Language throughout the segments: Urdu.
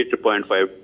8.5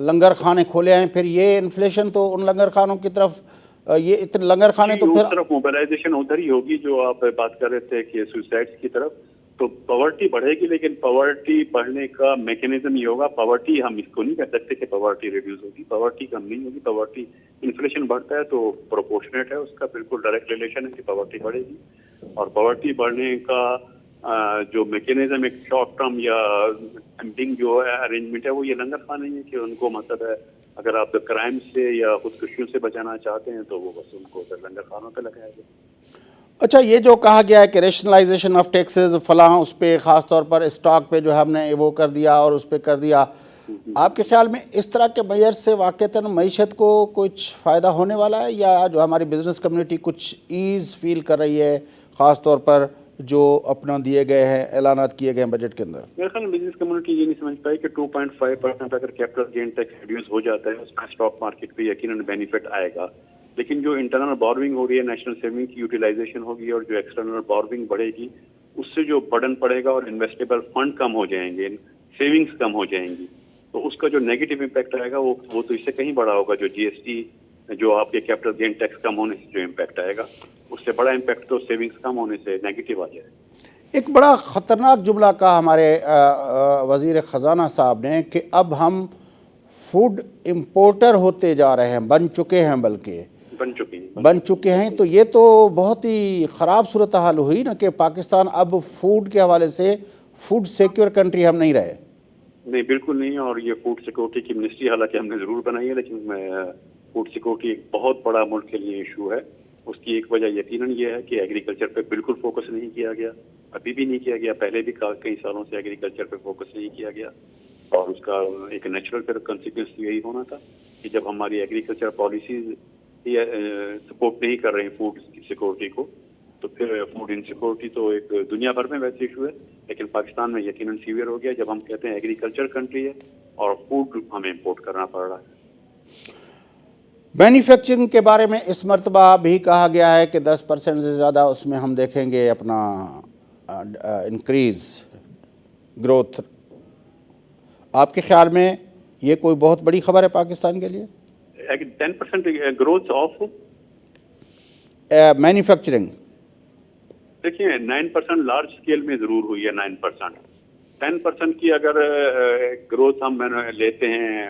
لنگر خانے کھولے ہیں، پھر یہ انفلیشن تو ان لنگر خانوں کی طرف یہ اتنے لنگر خانے تو پھر اس طرف موبلائزیشن ادھر ہی ہوگی جو آپ بات کر رہے تھے کہ سوسائڈس کی طرف. تو پاورٹی بڑھے گی، لیکن پاورٹی بڑھنے کا میکینزم یہ ہوگا. پاورٹی ہم اس کو نہیں کہہ سکتے کہ پاورٹی ریڈیوس ہوگی، پاورٹی کم نہیں ہوگی. پاورٹی انفلیشن بڑھتا ہے تو پروپورشنیٹ ہے، اس کا بالکل ڈائریکٹ ریلیشن ہے کہ پاورٹی بڑھے گی. اور پاورٹی بڑھنے کا جو میکینزم ایک شارٹ ٹرم یا ڈمپنگ جو ہے ارینجمنٹ ہے وہ یہ لنگر خانے ہیں کہ ان کو مطلب ہے اگر آپ کرائم سے یا خودکشیوں سے بچانا چاہتے ہیں تو وہ بس ان کو لنگر خانوں پہ لگایا جائے. اچھا، یہ جو کہا گیا ہے کہ ریشنلائزیشن آف ٹیکسز فلاں، اس پہ خاص طور پر اسٹاک پہ جو ہم نے وہ کر دیا اور اس پہ کر دیا، آپ کے خیال میں اس طرح کے میئر سے واقعتاً معیشت کو کچھ فائدہ ہونے والا ہے، یا جو ہماری بزنس کمیونٹی کچھ ایز فیل کر رہی ہے خاص طور پر جو اپنا دیے گئے ہیں اعلانات کیے گئے ہیں بجٹ کے اندر؟ میرے خیال میں بزنس کمیونٹی یہ نہیں سمجھ پائی کہ 2.5% اگر کیپٹل گین ٹیکس ریڈیوس ہو جاتا ہے اس میں اسٹاک مارکیٹ پہ یقیناً بینیفٹ آئے گا. لیکن جو انٹرنل بورونگ ہو رہی ہے، نیشنل سیونگ کی یوٹیلائزیشن ہوگی اور جو ایکسٹرنل بورونگ بڑھے گی اس سے جو برڈن پڑے گا اور انویسٹیبل فنڈ کم ہو جائیں گے، سیونگز کم ہو جائیں گی، تو اس کا جو نیگیٹو امپیکٹ آئے گا وہ تو اس سے کہیں بڑا ہوگا. جو جی ایس ٹی جو آپ کے کیپٹل گین ٹیکس کم ہونے سے جو امپیکٹ آئے گا اس سے بڑا امپیکٹ تو سیونگز کم ہونے سے نیگیٹو آ جائے. ایک بڑا خطرناک جملہ کہا ہمارے وزیر خزانہ صاحب نے کہ اب ہم فوڈ امپورٹر ہوتے جا رہے ہیں، بن چکے ہیں، بلکہ بن چکے ہیں. تو یہ تو بہت ہی خراب صورتحال ہوئی نا کہ پاکستان اب فوڈ کے حوالے سے فوڈ سیکیور کنٹری ہم نہیں رہے. نہیں، بالکل نہیں. اور یہ فوڈ سیکورٹی کی منسٹری حالانکہ ہم نے ضرور بنائی ہے، لیکن فوڈ سیکورٹی ایک بہت بڑا ملک کے لیے ایشو ہے. اس کی ایک وجہ یقیناً یہ ہے کہ ایگریکلچر پہ بالکل فوکس نہیں کیا گیا، ابھی بھی نہیں کیا گیا، پہلے بھی کئی سالوں سے ایگریکلچر پہ فوکس نہیں کیا گیا. اور اس کا ایک نیچرل پھر کنسیکوینس یہی ہونا تھا کہ جب ہماری ایگریکلچر پالیسیز سپورٹ نہیں کر رہی فوڈ سیکورٹی کو تو پھر فوڈ انسیکورٹی تو ایک دنیا بھر میں ویسے ایشو ہے، لیکن پاکستان میں یقیناً سیویئر ہو گیا جب ہم کہتے ہیں ایگریکلچر کنٹری ہے اور فوڈ ہمیں امپورٹ کرنا پڑ رہا ہے. مینوفیکچرنگ کے بارے میں اس مرتبہ بھی کہا گیا ہے کہ 10% سے زیادہ اس میں ہم دیکھیں گے اپنا انکریز گروتھ. آپ کے خیال میں یہ کوئی بہت بڑی خبر ہے پاکستان کے لیے؟ 10% گروتھ آف مینوفیکچرنگ. دیکھیے 9% لارج اسکیل میں ضرور ہوئی ہے. 9% 10% کی اگر گروتھ ہم لیتے ہیں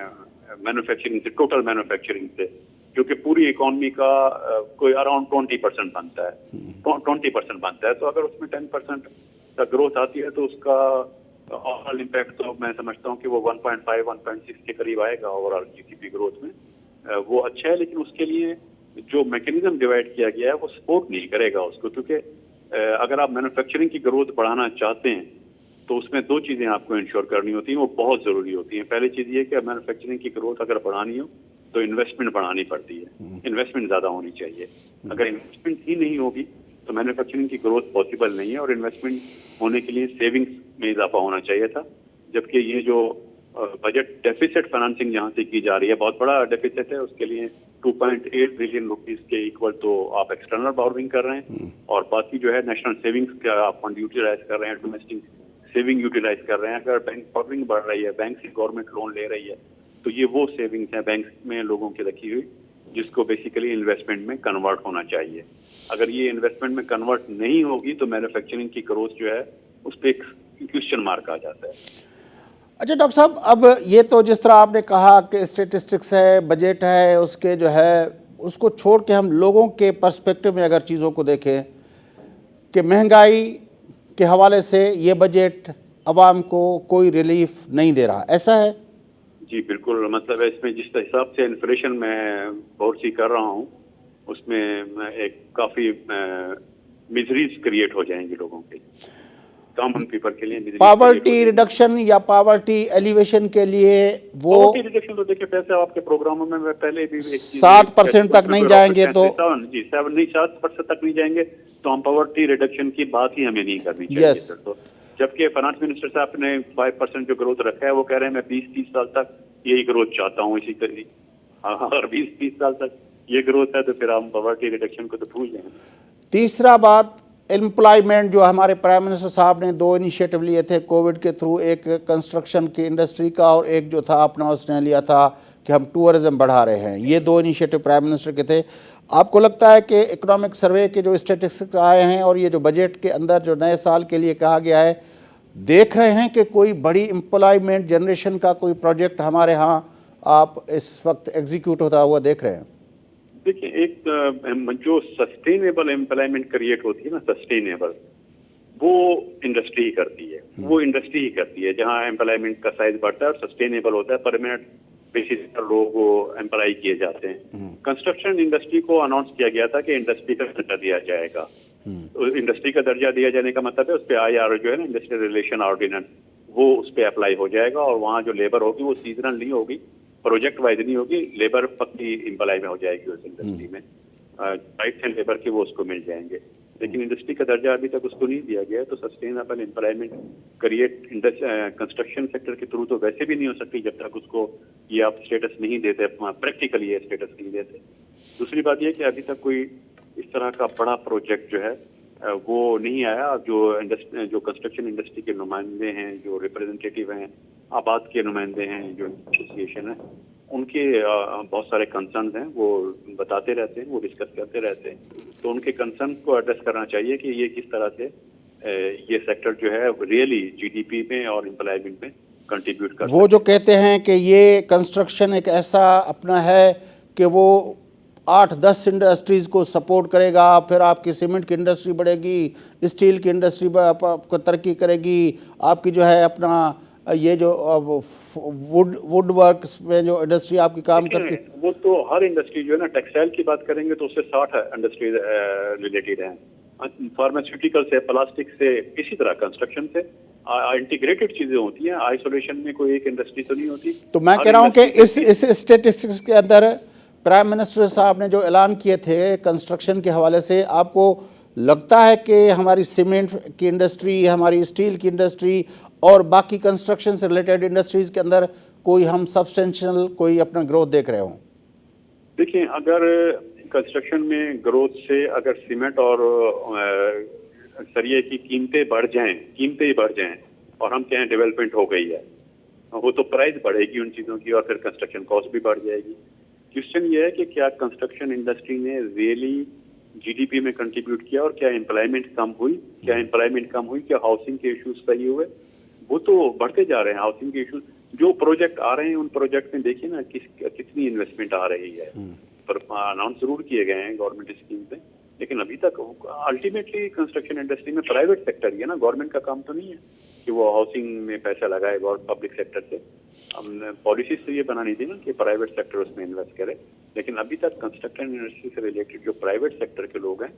مینوفیکچرنگ سے، ٹوٹل مینوفیکچرنگ سے، جو کہ پوری اکانومی کا کوئی اراؤنڈ 20% بنتا ہے، 20% بنتا ہے. تو اگر اس میں 10% کا گروتھ آتی ہے تو اس کا اوورآل امپیکٹ تو میں سمجھتا ہوں کہ وہ 1.5-1.6 کے قریب آئے گا overall G D P growth میں. وہ اچھا ہے، لیکن اس کے لیے جو میکینزم ڈیوائڈ کیا گیا ہے وہ سپورٹ نہیں کرے گا اس کو. کیونکہ اگر آپ مینوفیکچرنگ کی گروتھ بڑھانا چاہتے ہیں تو اس میں دو چیزیں آپ کو انشور کرنی ہوتی ہیں، وہ بہت ضروری ہوتی ہیں. پہلی چیز یہ کہ مینوفیکچرنگ کی گروتھ اگر بڑھانی ہو تو انویسٹمنٹ بڑھانی پڑتی ہے، انویسٹمنٹ زیادہ ہونی چاہیے. اگر انویسٹمنٹ ہی نہیں ہوگی تو مینوفیکچرنگ کی گروتھ پاسبل نہیں ہے. اور انویسٹمنٹ ہونے کے لیے سیونگز میں اضافہ ہونا چاہیے تھا، جبکہ یہ جو بجٹ ڈیفیسٹ فائنانسنگ جہاں سے کی جا رہی ہے بہت بڑا ڈیفیسٹ ہے. اس کے لیے 2.8 ٹریلین روپیز کے ایکول تو آپ ایکسٹرنل بورونگ کر رہے ہیں، اور باقی جو ہے نیشنل سیونگز کا آپ فنڈ یوٹیلائز کر رہے ہیں، ڈومیسٹک سیونگ یوٹیلائز کر رہے ہیں. اگر بینک بورونگ بڑھ رہی ہے، بینک سے گورنمنٹ لون لے رہی ہے، تو یہ وہ سیونگز ہیں بینک میں لوگوں کی رکھی ہوئی جس کو بیسیکلی انویسٹمنٹ میں کنورٹ ہونا چاہیے. اگر یہ انویسٹمنٹ میں کنورٹ نہیں ہوگی تو مینوفیکچرنگ کی گروتھ جو ہے اس پہ ایک کوشچن مارک آ جاتا ہے. اچھا ڈاکٹر صاحب، اب یہ تو جس طرح آپ نے کہا کہ اسٹیٹسٹکس ہے، بجٹ ہے، اس کے جو ہے اس کو چھوڑ کے ہم لوگوں کے پرسپیکٹو میں اگر چیزوں کو دیکھیں کہ مہنگائی کے حوالے سے یہ بجٹ عوام کو کوئی ریلیف نہیں دے رہا، ایسا ہے؟ جی بالکل. مطلب اس میں جس حساب سے انفلیشن میں غور سی کر رہا ہوں اس میں ایک کافی میزریز کریٹ ہو جائیں گی لوگوں کے، کامن پیپل کے لیے. پاورٹی ریڈکشن یا پاورٹی ایلیویشن کے لیے وہ پاورٹی ریڈکشن تو دیکھیں پیسے آپ کے پروگراموں میں پہلے بھی 7% تک نہیں جائیں گے تو 7% تک نہیں جائیں گے تو ہم پاورٹی ریڈکشن کی بات ہی ہمیں نہیں کرنی چاہیے. تو جبکہ فائنانس منسٹر صاحب نے 5% جو گروتھ رکھا ہے وہ کہہ رہے ہیں میں 20-30 سال تک یہی گروتھ چاہتا ہوں. اسی طرح اگر 20-30 سال تک یہ گروتھ ہے تو پھر ہم پاورٹی ریڈکشن کو تو بھول جائیں. تیسرا بات امپلائمنٹ جو ہمارے پرائم منسٹر صاحب نے 2 انیشیٹو لیے تھے کووڈ کے تھرو، ایک کنسٹرکشن کی انڈسٹری کا اور ایک جو تھا اپنا اس نے لیا تھا کہ ہم ٹورزم بڑھا رہے ہیں، یہ 2 انیشیٹو پرائم منسٹر کے تھے. آپ کو لگتا ہے کہ اکنامک سروے کے جو اسٹیٹسٹکس آئے ہیں اور یہ جو بجٹ کے اندر جو نئے سال کے لیے کہا گیا ہے، دیکھ رہے ہیں کہ کوئی بڑی امپلائمنٹ جنریشن کا کوئی پروجیکٹ ہمارے ہاں آپ اس وقت ایگزیکیوٹ ہوتا ہوا دیکھ رہے ہیں؟ دیکھیں، ایک جو سسٹینیبل امپلائمنٹ کریٹ ہوتی ہے نا، سسٹینیبل، وہ انڈسٹری ہی کرتی ہے. جہاں امپلائمنٹ کا سائز بڑھتا ہے اور سسٹینیبل ہوتا ہے، پرماننٹ بیسس پر لوگ امپلائی کیے جاتے ہیں. کنسٹرکشن انڈسٹری کو اناؤنس کیا گیا تھا کہ انڈسٹری کا درجہ دیا جائے گا. انڈسٹری کا درجہ دیا جانے کا مطلب ہے اس پہ IR جو ہے نا، انڈسٹریل ریلیشن آرڈیننس، وہ اس پہ اپلائی ہو جائے گا. اور وہاں جو لیبر ہوگی وہ سیزنل نہیں ہوگی، پروجیکٹ وائز نہیں ہوگی، لیبر پکی امپلائی میں ہو جائے گی اس انڈسٹری میں. رائٹس اینڈ لیبر کے وہ اس کو مل جائیں گے. لیکن انڈسٹری کا درجہ ابھی تک اس کو نہیں دیا گیا. تو sustainable employment create construction sector کے تھرو تو ویسے بھی نہیں ہو سکتی جب تک اس کو یہ آپ اسٹیٹس نہیں دیتے، پریکٹیکلی یہ اسٹیٹس نہیں دیتے. دوسری بات یہ کہ ابھی تک کوئی اس طرح کا بڑا پروجیکٹ جو ہے وہ نہیں آیا. جو کنسٹرکشن انڈسٹری کے نمائندے ہیں، جو ریپرزنٹیٹیو ہیں، آباد کے نمائندے ہیں، جو ایسوسیشن ہے، ان کے بہت سارے کنسرنز ہیں، وہ بتاتے رہتے ہیں، وہ ڈسکس کرتے رہتے ہیں. تو ان کے کنسرن کو ایڈریس کرنا چاہیے کہ یہ کس طرح سے یہ سیکٹر جو ہے ریئلی GDP میں اور امپلائمنٹ میں کنٹریبیوٹ کر. وہ جو کہتے ہیں کہ یہ کنسٹرکشن ایک ایسا اپنا ہے کہ وہ 8-10 انڈسٹریز کو سپورٹ کرے گا، پھر آپ کی سیمنٹ کی انڈسٹری بڑھے گی، اسٹیل کی انڈسٹری کو ترقی کرے گی، آپ کی جو ہے اپنا یہ جو ووڈ ورکس میں جو انڈسٹری آپ کی کام کرتی ہے. وہ تو ہر انڈسٹری جو ہے نا، ٹیکسٹائل کی بات کریں گے تو اس سے 60 انڈسٹریز ریلیٹڈ ہیں. فارماسیوٹیکل سے، پلاسٹک سے، اسی طرح کنسٹرکشن سے انٹیگریٹڈ چیزیں ہوتی ہیں. آئسولیشن میں کوئی ایک انڈسٹری تو نہیں ہوتی. تو میں کہہ رہا ہوں کہ اس اسٹیٹسٹکس کے اندر پرائم منسٹر صاحب نے جو اعلان کیے تھے کنسٹرکشن کے حوالے سے، آپ کو لگتا ہے کہ ہماری سیمنٹ کی انڈسٹری، ہماری اسٹیل کی انڈسٹری اور باقی کنسٹرکشن سے ریلیٹڈ انڈسٹریز کے اندر کوئی ہم سبسٹینشیل کوئی اپنا گروتھ دیکھ رہے ہوں؟ دیکھیں، اگر کنسٹرکشن میں گروتھ سے اگر سیمنٹ اور سریے کی قیمتیں بڑھ جائیں اور ہم کہیں ڈیولپمنٹ ہو گئی ہے، وہ تو پرائز بڑھے گی ان چیزوں کی اور پھر کنسٹرکشن کاسٹ بھی بڑھ جائے گی. کوشچن یہ ہے کہ کیا کنسٹرکشن انڈسٹری نے ریئلی GDP میں کنٹریبیوٹ کیا اور کیا امپلائمنٹ کم ہوئی، کیا ہاؤسنگ کے ایشوز صحیح ہوئے؟ وہ تو بڑھتے جا رہے ہیں ہاؤسنگ کے ایشوز. جو پروجیکٹ آ رہے ہیں ان پروجیکٹ میں دیکھیے نا کتنی انویسٹمنٹ آ رہی ہے. پر اناؤنس ضرور کیے گئے ہیں گورنمنٹ اسکیم سے، لیکن ابھی تک الٹیمیٹلی کنسٹرکشن انڈسٹری میں پرائیویٹ سیکٹر ہی ہے نا، گورنمنٹ کا کام تو نہیں ہے کہ وہ ہاؤسنگ میں پیسہ لگائے گا. اور پبلک سیکٹر سے ہم نے پالیسیز تو یہ بنانی تھی نا کہ پرائیویٹ سیکٹر اس میں انویسٹ کرے. لیکن ابھی تک کنسٹرکشن انڈسٹری سے ریلیٹڈ جو پرائیویٹ سیکٹر کے لوگ ہیں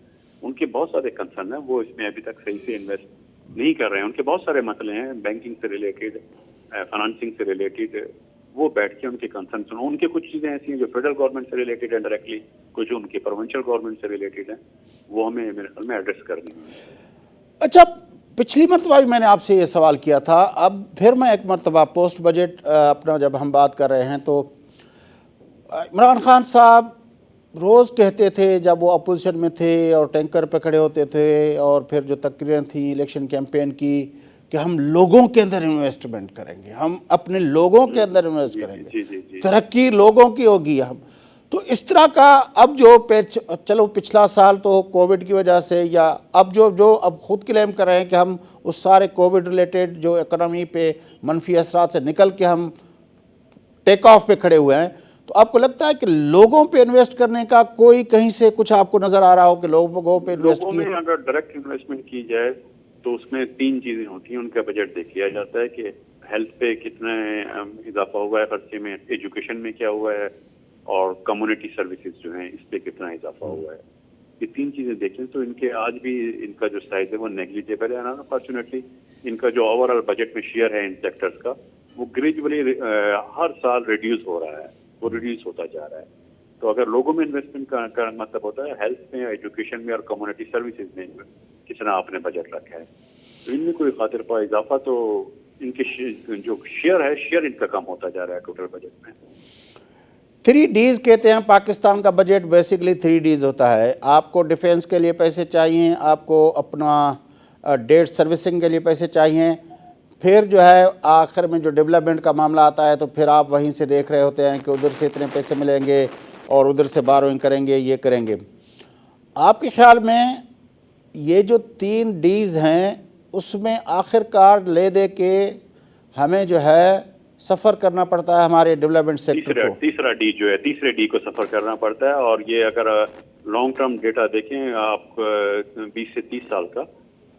ان کے بہت سارے کنسرن ہیں، وہ اس میں ابھی تک صحیح سے انویسٹ نہیں کر رہے ہیں. ان کے بہت سارے مسئلے ہیں، بینکنگ سے ریلیٹڈ، فائنانسنگ سے ریلیٹڈ. وہ بیٹھ کے ان کے کنسرن سنو. ان کے کچھ چیزیں ایسی ہیں جو فیڈرل گورنمنٹ سے ریلیٹڈ ہے ڈائریکٹلی، کچھ جو ان کے پروونشل گورنمنٹ سے ریلیٹڈ ہیں، وہ ہمیں میرے خیال میں ایڈریس کرنی ہے. اچھا، پچھلی مرتبہ بھی میں نے آپ سے یہ سوال کیا تھا، اب پھر میں ایک مرتبہ پوسٹ بجٹ اپنا جب ہم بات کر رہے ہیں تو عمران خان صاحب روز کہتے تھے جب وہ اپوزیشن میں تھے اور ٹینکر پہ کھڑے ہوتے تھے اور پھر جو تقریریں تھیں الیکشن کیمپین کی کہ ہم لوگوں کے اندر انویسٹمنٹ کریں گے، ہم اپنے لوگوں کے اندر انویسٹ کریں گے، ترقی لوگوں کی ہوگی. ہم تو اس طرح کا اب جو چلو پچھلا سال تو کووڈ کی وجہ سے یا اب جو اب خود کلیم کر رہے ہیں کہ ہم اس سارے کووڈ ریلیٹڈ جو اکنامی پہ منفی اثرات سے نکل کے ہم ٹیک آف پہ کھڑے ہوئے ہیں، تو آپ کو لگتا ہے کہ لوگوں پہ انویسٹ کرنے کا کوئی کہیں سے کچھ آپ کو نظر آ رہا ہو کہ لوگوں پہ انویسٹ لوگوں میں اگر ڈائریکٹ انویسٹمنٹ کی جائے تو اس میں 3 چیزیں ہوتی ہیں. ان کا بجٹ دیکھ لیا جاتا ہے کہ ہیلتھ پہ کتنا اضافہ ہوا ہے خرچے میں، ایجوکیشن میں کیا ہوا ہے، اور کمیونٹی سروسز جو ہیں اس پہ کتنا اضافہ ہوا ہے. یہ 3 چیزیں دیکھیں تو ان کے آج بھی ان کا جو سائز ہے وہ نیگلیجیبل ہے. انفارچونیٹلی ان کا جو اوور آل بجٹ میں شیئر ہے ان سیکٹرز کا وہ گریجولی ہر سال ریڈیوس ہو رہا ہے، وہ ریڈیوس ہوتا جا رہا ہے. تو اگر لوگوں میں انویسٹمنٹ کا مطلب ہوتا ہے ہیلتھ میں، ایجوکیشن میں اور کمیونٹی سروسز میں کتنا آپ نے بجٹ رکھا ہے، تو ان میں کوئی خاطر پا اضافہ تو ان کے جو شیئر ہے، شیئر ان کا کم ہوتا جا رہا ہے ٹوٹل بجٹ میں. 3 Ds کہتے ہیں پاکستان کا بجٹ بیسکلی 3 Ds ہوتا ہے. آپ کو ڈیفینس کے لیے پیسے چاہیے, آپ کو اپنا ڈیٹ سروسنگ کے لیے پیسے چاہیے, پھر جو ہے آخر میں جو ڈیولپمنٹ کا معاملہ آتا ہے تو پھر آپ وہیں سے دیکھ رہے ہوتے ہیں کہ ادھر سے اتنے پیسے ملیں گے اور ادھر سے بارونگ کریں گے, یہ کریں گے. آپ کے خیال میں یہ جو 3 Ds ہیں اس میں آخر کار لے دے کے ہمیں جو ہے سفر کرنا پڑتا ہے ہمارے ڈیولپمنٹ سیکٹر کو؟ تیسرا ڈی جو ہے, تیسرے ڈی کو سفر کرنا پڑتا ہے. اور یہ اگر لانگ ٹرم ڈیٹا دیکھیں آپ 20 سے 30 سال کا,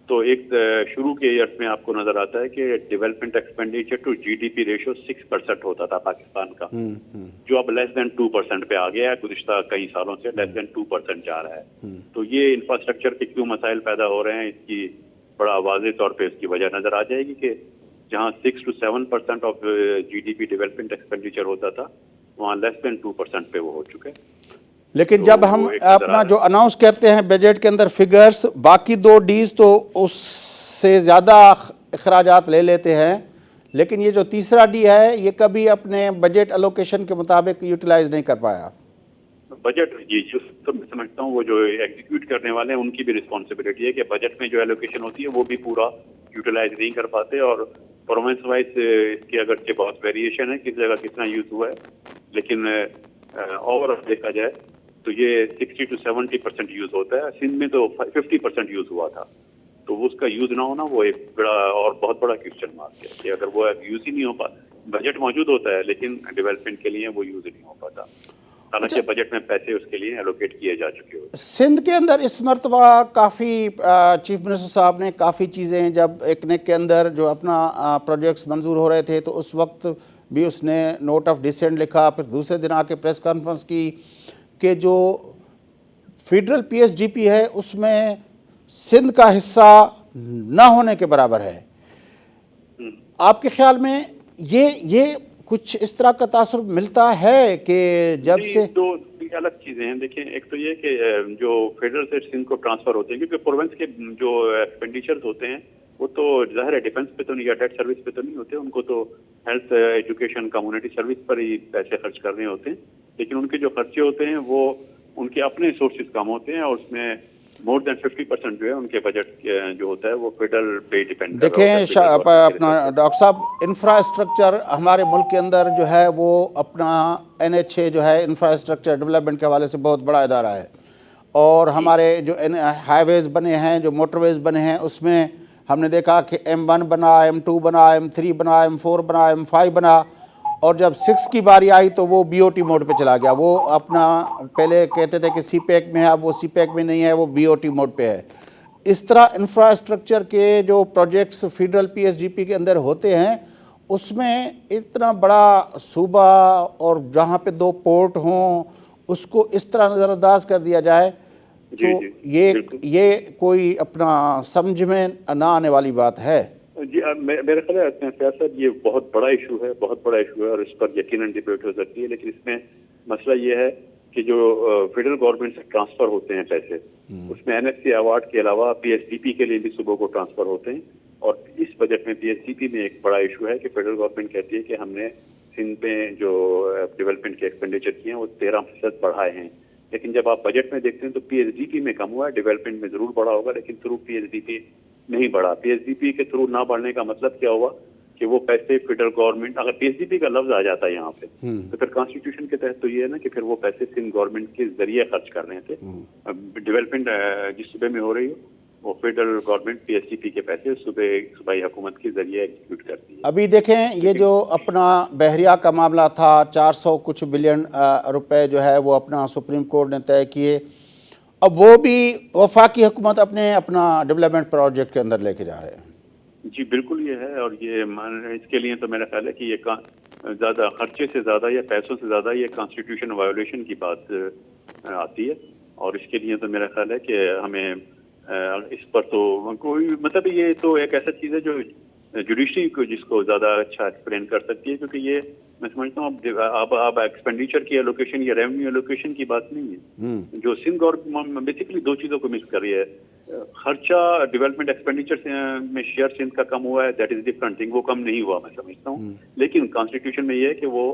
تو ایک شروع کے ایئرس میں آپ کو نظر آتا ہے کہ development expenditure to G D P ratio 6% ہوتا تھا پاکستان کا, جو اب لیس دین 2% پہ آ گیا ہے. گزشتہ کئی سالوں سے لیس دین 2% جا رہا ہے. تو یہ انفراسٹرکچر کے کیوں مسائل پیدا ہو رہے ہیں, اس کی بڑا واضح طور پہ اس کی وجہ نظر آ جائے گی کہ جہاں 6 to 7% of G D P development expenditure ہوتا تھا, وہاں لیس دین 2% پہ وہ ہو چکا ہے. لیکن جب ہم اپنا جو اناؤنس کرتے ہیں بجٹ کے اندر فگرز, باقی 2 Ds تو اس سے زیادہ اخراجات لے لیتے ہیں, لیکن یہ جو تیسرا ڈی ہے یہ کبھی اپنے بجٹ الوکیشن کے مطابق یوٹیلائز نہیں کر پایا. بجٹ جی تو میں سمجھتا ہوں وہ جو ایگزیکیوٹ کرنے والے ہیں ان کی بھی رسپانسبلٹی ہے کہ بجٹ میں جو ایلوکیشن ہوتی ہے وہ بھی پورا یوٹیلائز نہیں کر پاتے. اور پروونس وائز اس کی اگرچہ بہت ویریشن ہے کس جگہ کتنا یوز ہوا ہے, لیکن اوور دیکھا جائے تو یہ 60 to 70% یوز ہوتا ہے. سندھ میں تو 50% یوز ہوا تھا. تو اس کا یوز نہ ہونا وہ ایک بڑا اور بہت بڑا کوسچن مارک ہے کہ اگر وہ یوز ہی نہیں ہو پاتا. بجٹ موجود ہوتا ہے لیکن ڈیولپمنٹ کے لیے وہ یوز نہیں ہو پاتا, حالانکہ بجٹ میں پیسے اس کے لیے ایلوکیٹ کیے جا چکے ہوتے ہیں. سندھ کے اندر اس مرتبہ کافی چیف منسٹر صاحب نے کافی چیزیں, جب ایکنک کے اندر جو اپنا پروجیکٹس منظور ہو رہے تھے تو اس وقت بھی اس نے نوٹ آف ڈسینٹ لکھا, پھر دوسرے دن آ کے پریس کانفرنس کی کہ جو federal P S D P ہے اس میں سندھ کا حصہ نہ ہونے کے برابر ہے. آپ کے خیال میں یہ کچھ اس طرح کا تاثر ملتا ہے کہ جب سے دو الگ چیزیں ہیں. دیکھیں, ایک تو یہ کہ جو فیڈرل سے سندھ کو ٹرانسفر ہوتے ہیں, کیونکہ پروونس کے جو ایکسپینڈیچرز ہوتے ہیں وہ تو ظاہر ہے ڈیفینس پہ تو نہیں یا ڈیٹ سروس پہ تو نہیں ہوتے, ان کو تو ہیلتھ, ایجوکیشن, کمیونٹی سروس پر ہی پیسے خرچ کرنے ہوتے ہیں. لیکن ان کے جو خرچے ہوتے ہیں وہ ان کے اپنے سورسز کم ہوتے ہیں, اور اس میں مور دین 50% جو ہے ان کے بجٹ جو ہوتا ہے وہ فیڈرل پہ ڈیپینڈ کرتا ہے. دیکھیں اپنا ڈاکٹر صاحب, انفراسٹرکچر ہمارے ملک کے اندر جو ہے وہ اپنا NH جو ہے انفراسٹرکچر ڈیولپمنٹ کے حوالے سے بہت بڑا ادارہ ہے, اور ہمارے جو ہائی ویز بنے ہیں, جو موٹر ویز بنے ہیں, اس میں ہم نے دیکھا کہ M1 بنا, M2 بنا, M3 بنا, M4 بنا, M5 بنا, اور جب 6 کی باری آئی تو وہ BOT موڈ پہ چلا گیا. وہ اپنا پہلے کہتے تھے کہ سی پیک میں ہے, اب وہ سی پیک میں نہیں ہے, وہ BOT موڈ پہ ہے. اس طرح انفراسٹرکچر کے جو projects federal P S D P کے اندر ہوتے ہیں اس میں اتنا بڑا صوبہ اور جہاں پہ 2 پورٹ ہوں اس کو اس طرح نظر انداز کر دیا جائے تو یہ کوئی اپنا سمجھ میں نہ آنے والی بات ہے. جی میرے خیال ہے سیاست یہ بہت بڑا ایشو ہے, بہت بڑا ایشو ہے, اور اس پر یقیناً ڈبیٹ ہو سکتی ہے. لیکن اس میں مسئلہ یہ ہے کہ جو فیڈرل گورنمنٹ سے ٹرانسفر ہوتے ہیں پیسے, اس میں NFC ایوارڈ کے علاوہ PSDP کے لیے بھی صوبوں کو ٹرانسفر ہوتے ہیں. اور اس بجٹ میں PSDP میں ایک بڑا ایشو ہے کہ فیڈرل گورنمنٹ کہتی ہے کہ ہم نے سندھ میں جو ڈیولپمنٹ کے ایکسپینڈیچر کیے ہیں وہ 13% بڑھائے ہیں. لیکن جب آپ بجٹ میں دیکھتے ہیں تو PSDP میں کم ہوا ہے, ڈیولپمنٹ میں ضرور بڑھا ہوگا لیکن تھرو PSDP نہیں بڑھا. PSDP کے تھرو نہ بڑھنے کا مطلب کیا ہوا کہ وہ پیسے فیڈرل گورنمنٹ, اگر PSDP کا لفظ آ جاتا ہے یہاں پہ تو پھر کانسٹیٹیوشن کے تحت تو یہ ہے نا کہ پھر وہ پیسے سندھ گورنمنٹ کے ذریعے خرچ کر رہے تھے. ڈیولپمنٹ جس صوبے میں ہو رہی ہو وہ فیڈرل گورنمنٹ PSDP کے پیسے صوبائی حکومت کے ذریعے ایگزیکیوٹ کرتی ہے. ابھی دیکھیں یہ جو اپنا بحریہ کا معاملہ تھا, 400 کچھ بلین روپے جو ہے وہ اپنا سپریم کورٹ نے طے کیے, اب وہ بھی وفاقی حکومت اپنا ڈیولپمنٹ پروجیکٹ کے اندر لے کے جا رہے ہیں. جی بالکل یہ ہے, اور یہ اس کے لیے تو میرا خیال ہے کہ یہ زیادہ خرچے سے زیادہ یا پیسوں سے زیادہ یہ کانسٹیٹیوشن وائیولیشن کی بات آتی ہے. اور اس کے لیے تو میرا خیال ہے کہ ہمیں اس پر تو کوئی مطلب یہ تو ایک ایسا چیز ہے جو جوڈیشری کو جس کو زیادہ اچھا ایکسپلین کر سکتی ہے, کیونکہ یہ میں سمجھتا ہوں اب ایکسپینڈیچر کی ایلوکیشن یا ریونیو ایلوکیشن کی بات نہیں ہے. جو سندھ گورنمنٹ بیسیکلی 2 چیزوں کو مکس کر رہی ہے. خرچہ ڈیولپمنٹ ایکسپینڈیچر میں شیئر سندھ کا کم ہوا ہے, دیٹ از ڈفرنٹ تھنگ, وہ کم نہیں ہوا میں سمجھتا ہوں. لیکن کانسٹیٹیوشن میں یہ ہے کہ وہ